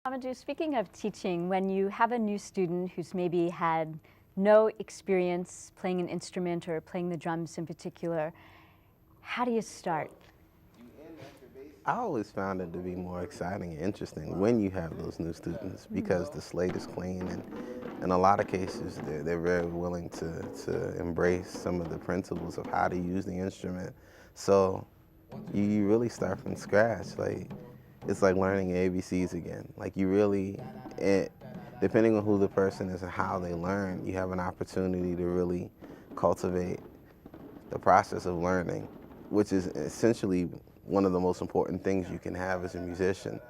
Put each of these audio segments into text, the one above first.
Amadou, speaking of teaching, when you have a new student who's maybe had no experience playing an instrument or playing the drums in particular, how do you start? I always found it to be more exciting and interesting when you have those new students because the slate is clean, and in a lot of cases they're very willing to embrace some of the principles of how to use the instrument. So you really start from scratch. Like, it's like learning ABCs again. Like, you really, depending on who the person is and how they learn, you have an opportunity to really cultivate the process of learning, which is essentially one of the most important things you can have as a musician.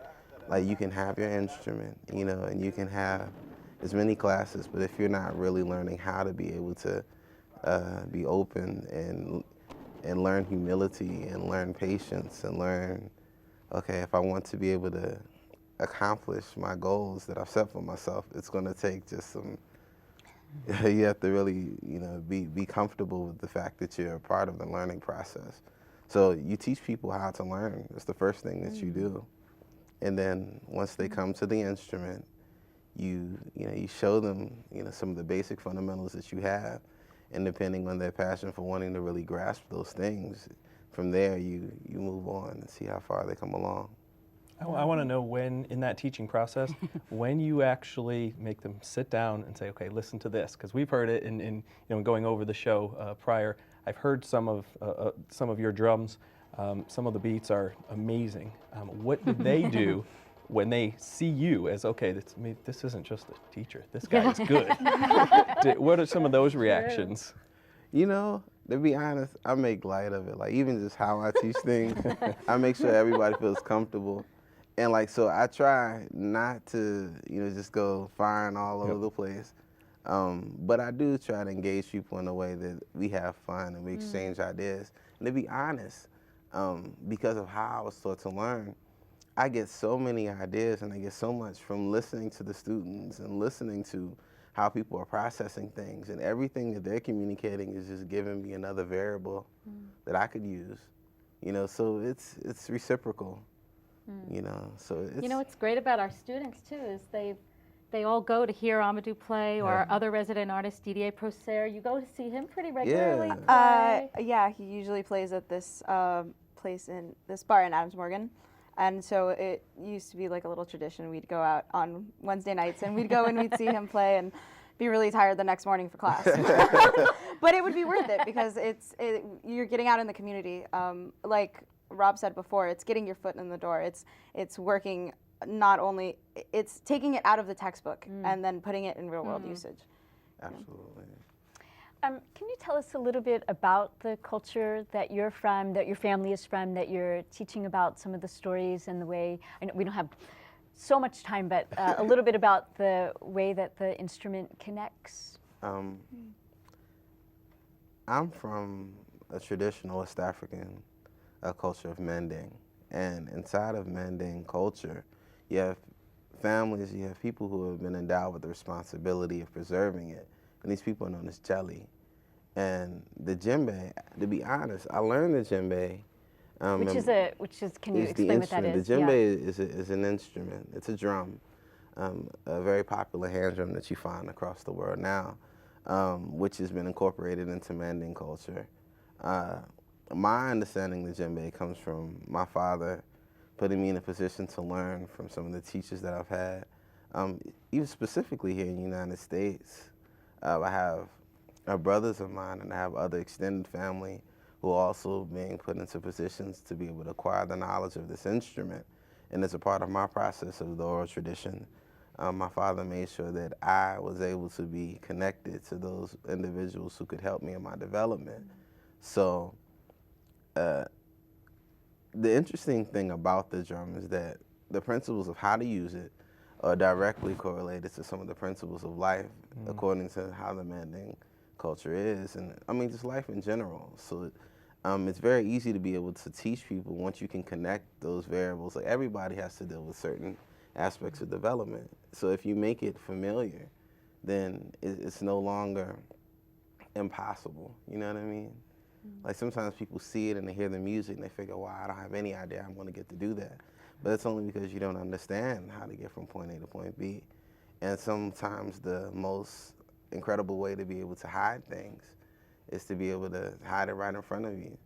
Like, you can have your instrument, you know, and you can have as many classes, but if you're not really learning how to be able to be open and learn humility and learn patience and learn, okay, if I want to be able to accomplish my goals that I've set for myself, it's going to take just some, you have to really, you know, be comfortable with the fact that you're a part of the learning process. So you teach people how to learn. It's the first thing that you do. And then once they come to the instrument, you show them, you know, some of the basic fundamentals that you have. And depending on their passion for wanting to really grasp those things, from there you move on and see how far they come along. I want to know when, in that teaching process, when you actually make them sit down and say, okay, listen to this, because we've heard it in you know, going over the show prior. I've heard some of your drums. Some of the beats are amazing. What do they do when they see you as, okay, this isn't just a teacher, this guy is good? What are some of those reactions? You know, to be honest, I make light of it. Like, even just how I teach things, I make sure everybody feels comfortable. And like, so I try not to, you know, just go firing all over the place. But I do try to engage people in a way that we have fun and we exchange ideas. And to be honest, because of how I was taught to learn, I get so many ideas and I get so much from listening to the students and listening to how people are processing things, and everything that they're communicating is just giving me another variable that I could use. You know, so it's reciprocal. You know, so it's... You know what's great about our students, too, is they all go to hear Amadou play, or our other resident artist, Didier Prosser. You go to see him pretty regularly play? Yeah, he usually plays at this place in this bar in Adams Morgan. And so it used to be like a little tradition. We'd go out on Wednesday nights and we'd go and we'd see him play and be really tired the next morning for class. But it would be worth it because you're getting out in the community. Like Rob said before, it's getting your foot in the door. It's working, not only, it's taking it out of the textbook and then putting it in real world usage. Absolutely. Can you tell us a little bit about the culture that you're from, that your family is from, that you're teaching about, some of the stories and the way, I know we don't have so much time, but a little bit about the way that the instrument connects? I'm from a traditional West African culture of mending. And inside of mending culture, you have families, you have people who have been endowed with the responsibility of preserving it. And these people are known as Cheli. And the djembe, to be honest, I learned the djembe. Can you explain what that is? The djembe is an instrument. It's a drum, a very popular hand drum that you find across the world now, which has been incorporated into mending culture. My understanding of the djembe comes from my father putting me in a position to learn from some of the teachers that I've had, even specifically here in the United States. I have brothers of mine and I have other extended family who are also being put into positions to be able to acquire the knowledge of this instrument. And as a part of my process of the oral tradition, my father made sure that I was able to be connected to those individuals who could help me in my development. So the interesting thing about the drum is that the principles of how to use it are directly correlated to some of the principles of life, according to how the mending culture is, and I mean just life in general. So it's very easy to be able to teach people once you can connect those variables. Like, everybody has to deal with certain aspects of development. So if you make it familiar, then it's no longer impossible. You know what I mean? Like, sometimes people see it and they hear the music and they figure, wow, I don't have any idea I'm going to get to do that. but it's only because you don't understand how to get from point A to point B. And sometimes the most incredible way to be able to hide things is to be able to hide it right in front of you.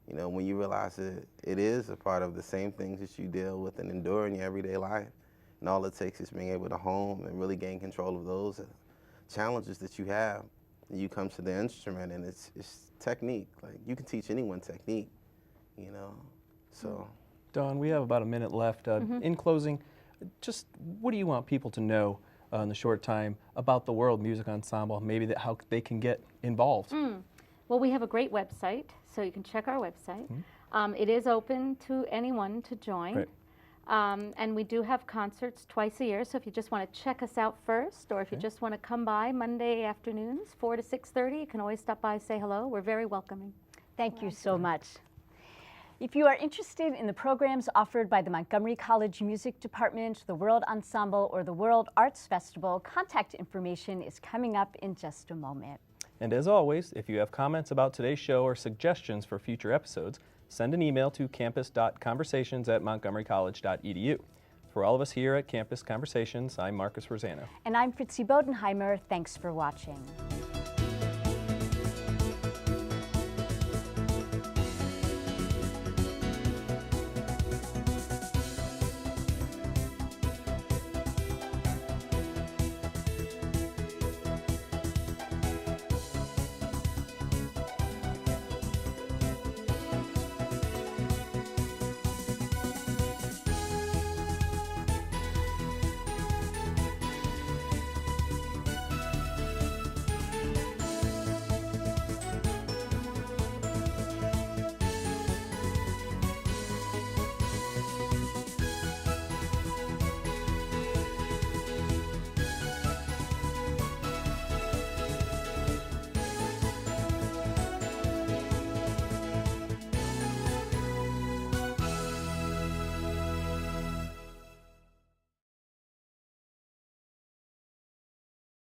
You know, when you realize that it is a part of the same things that you deal with and endure in your everyday life, and all it takes is being able to hone and really gain control of those challenges that you have. And you come to the instrument, and it's technique. Like, you can teach anyone technique, you know, so. Dawn, we have about a minute left. In closing, just what do you want people to know in the short time about the World Music Ensemble, maybe how they can get involved? Well, we have a great website, so you can check our website. It is open to anyone to join. Right. And we do have concerts twice a year, so if you just want to check us out first, or if you just want to come by Monday afternoons, 4 to 6:30, you can always stop by and say hello. We're very welcoming. Thank you so much. If you are interested in the programs offered by the Montgomery College Music Department, the World Ensemble, or the World Arts Festival, contact information is coming up in just a moment. And as always, if you have comments about today's show or suggestions for future episodes, send an email to campus.conversations@montgomerycollege.edu. For all of us here at Campus Conversations, I'm Marcus Rosano. And I'm Fritzi Bodenheimer. Thanks for watching.